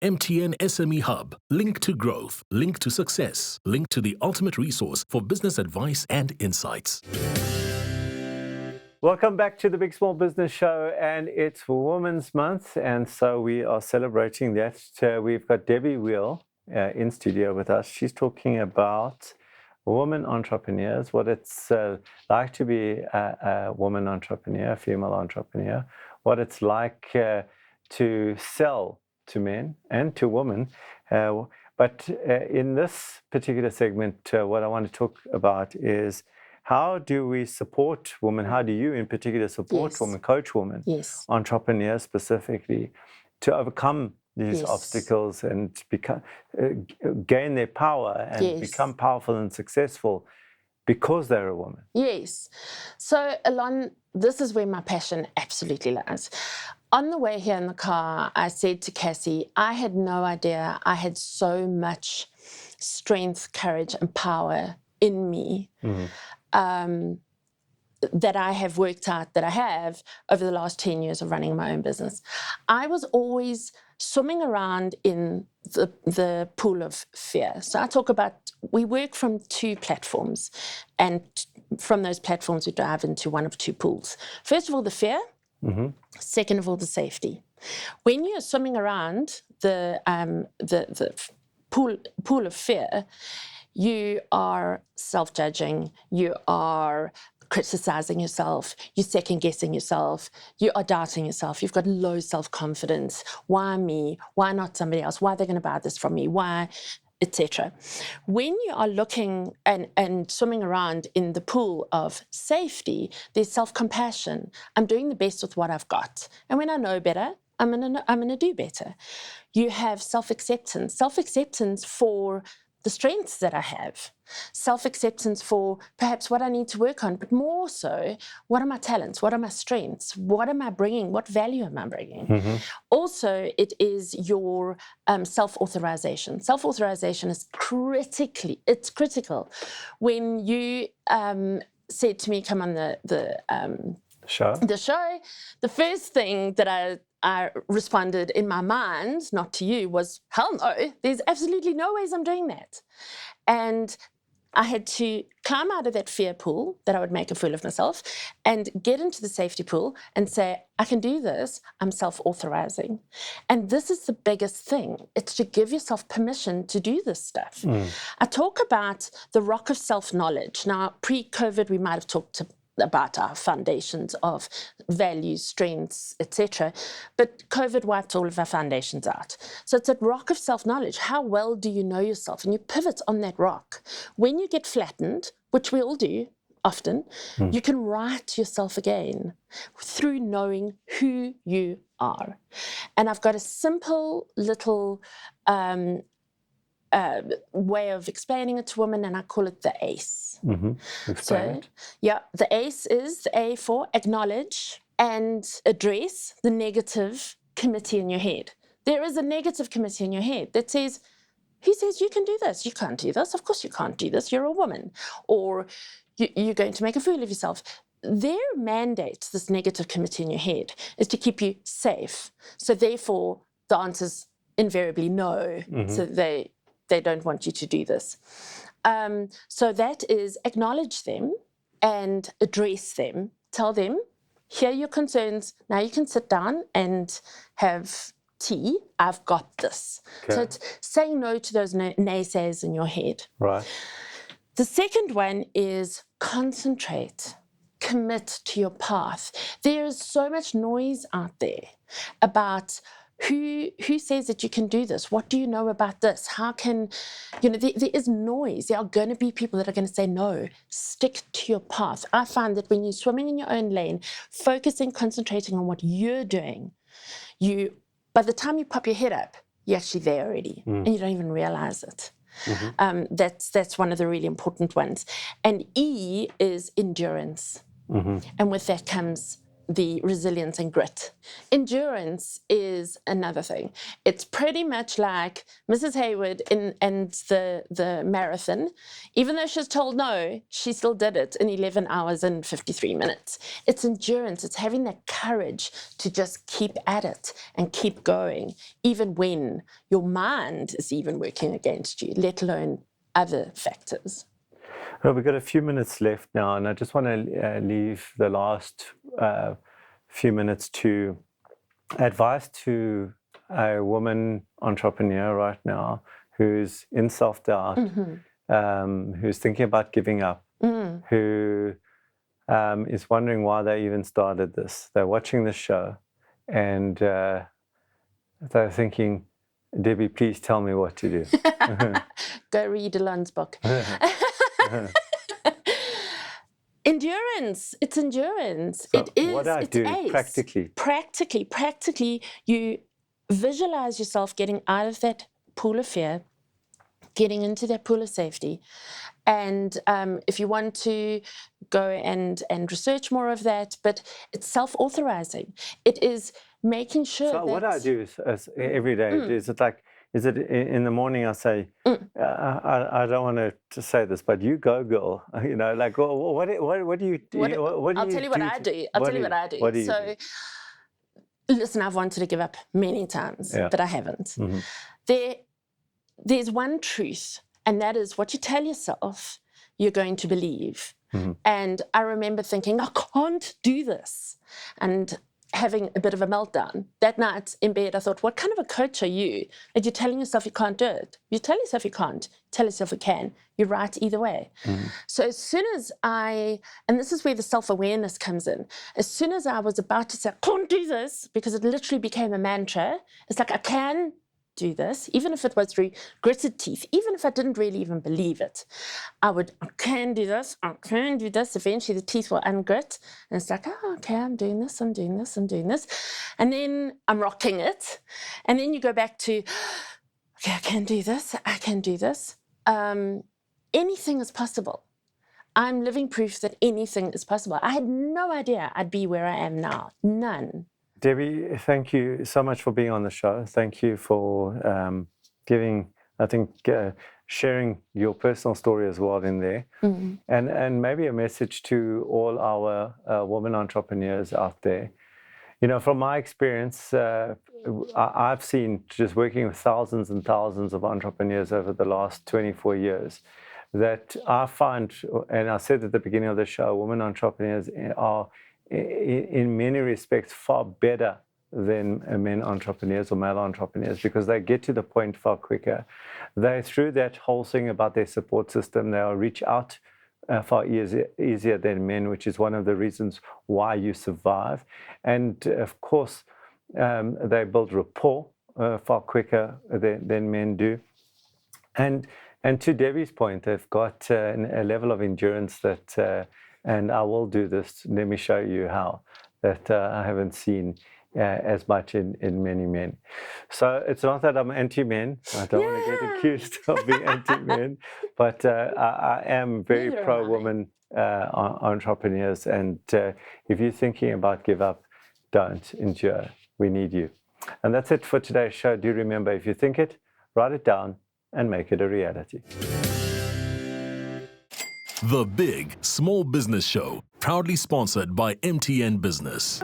MTN SME Hub. Link to growth, link to success, link to the ultimate resource for business advice and insights. Welcome back to the Big Small Business Show, and it's Women's Month, and so we are celebrating that. We've got Debbie Wheal in studio with us. She's talking about women entrepreneurs, what it's like to be a woman entrepreneur, a female entrepreneur, what it's like to sell to men and to women. But in this particular segment, what I want to talk about is how do we support women? How do you in particular support women, coach women, entrepreneurs specifically, to overcome these obstacles and become, gain their power and become powerful and successful because they're a woman? Yes. So, Allon, this is where my passion absolutely lies. On the way here in the car, I said to Cassie, I had no idea I had so much strength, courage, and power in me that I have worked out that I have over the last 10 years of running my own business. I was always swimming around in the pool of fear. So I talk about, we work from two platforms, and from those platforms we dive into one of two pools. First of all, the fear. Second of all, the safety. When you're swimming around the pool of fear, you are self-judging, you are criticizing yourself, you're second-guessing yourself, you are doubting yourself, you've got low self-confidence. Why me? Why not somebody else? Why are they going to buy this from me? Why? Etc. When you are looking and swimming around in the pool of safety, there's self-compassion. I'm doing the best with what I've got. And when I know better, I'm gonna do better. You have self-acceptance for the strengths that I have, self-acceptance for perhaps what I need to work on, but more so, what are my talents? What are my strengths? What am I bringing? What value am I bringing? Also, it is your self-authorization. Self-authorization is critical. When you said to me, come on the show, the first thing that I responded in my mind, not to you, was, hell no, there's absolutely no ways I'm doing that. And I had to climb out of that fear pool that I would make a fool of myself and get into the safety pool and say, I can do this, I'm self-authorizing. And this is the biggest thing. It's to give yourself permission to do this stuff. I talk about the rock of self-knowledge. Now, pre-COVID, we might have talked about our foundations of values, strengths, etc. But COVID wiped all of our foundations out. So it's that rock of self-knowledge. How well do you know yourself? And you pivot on that rock. When you get flattened, which we all do often, you can write yourself again through knowing who you are. And I've got a simple little way of explaining it to women, and I call it the ACE. Explain it. Yeah, the ACE is the A for acknowledge and address the negative committee in your head. There is a negative committee in your head that says, who says you can do this? You can't do this. Of course you can't do this. You're a woman. Or you're going to make a fool of yourself. Their mandate, this negative committee in your head, is to keep you safe. So therefore, the answer's invariably no. So they don't want you to do this. So that is acknowledge them and address them. Tell them, here are your concerns. Now you can sit down and have tea. I've got this. Okay. So it's saying no to those naysayers in your head. Right. The second one is concentrate. Commit to your path. There is so much noise out there about who says that you can do this? What do you know about this? How can, there is noise. There are going to be people that are going to say no. Stick to your path. I find that when you're swimming in your own lane, focusing, concentrating on what you're doing, by the time you pop your head up, you're actually there already, and you don't even realize it. That's one of the really important ones. And E is endurance. And with that comes the resilience and grit. Endurance is another thing. It's pretty much like Mrs. Hayward and the marathon. Even though she was told no, she still did it in 11 hours and 53 minutes. It's endurance. It's having that courage to just keep at it and keep going, even when your mind is even working against you, let alone other factors. Well, we've got a few minutes left now, and I just want to leave the last few minutes to advice to a woman entrepreneur right now who's in self-doubt, who's thinking about giving up, who is wondering why they even started this. They're watching the show, and they're thinking, Debbie, please tell me what to do. Go read Allon's book. Endurance. It's endurance. So it is. What I it's do ace. Practically, you visualize yourself getting out of that pool of fear, getting into that pool of safety. And if you want to go and research more of that, but it's self-authorizing. It is making sure So that... what I do is every day, is it in the morning I say, I don't want to say this, but you go, girl. You know, like, what do you do? I'll tell you what I do. I'll tell you what I do. What do you do? Listen, I've wanted to give up many times, but I haven't. There's one truth, and that is what you tell yourself you're going to believe. And I remember thinking, I can't do this, and having a bit of a meltdown. That night in bed, I thought, what kind of a coach are you? That you're telling yourself you can't do it. You tell yourself you can't, tell yourself you can. You're right either way. So as soon as and this is where the self-awareness comes in, as soon as I was about to say, I can't do this, because it literally became a mantra, it's like, I can do this, even if it was through gritted teeth, even if I didn't really even believe it. I can do this, I can do this. Eventually the teeth will ungrit, and it's like, oh, okay, I'm doing this. And then I'm rocking it. And then you go back to, okay, I can do this. Anything is possible. I'm living proof that anything is possible. I had no idea I'd be where I am now. None. Debbie, thank you so much for being on the show. Thank you for sharing your personal story as well in there. And maybe a message to all our women entrepreneurs out there. You know, from my experience, I've seen, just working with thousands and thousands of entrepreneurs over the last 24 years, that I find, and I said at the beginning of the show, women entrepreneurs are in many respects far better than men entrepreneurs or male entrepreneurs, because they get to the point far quicker. They, through that whole thing about their support system, they'll reach out far easier than men, which is one of the reasons why you survive. And of course, they build rapport far quicker than men do. And to Debbie's point, they've got a level of endurance that and I will do this, let me show you how, that I haven't seen as much in many men. So it's not that I'm anti-men. I don't want to get accused of being anti-men, but I am very pro-woman entrepreneurs. And if you're thinking about give up, don't, endure. We need you. And that's it for today's show. Do remember, if you think it, write it down and make it a reality. The Big Small Business Show, proudly sponsored by MTN Business.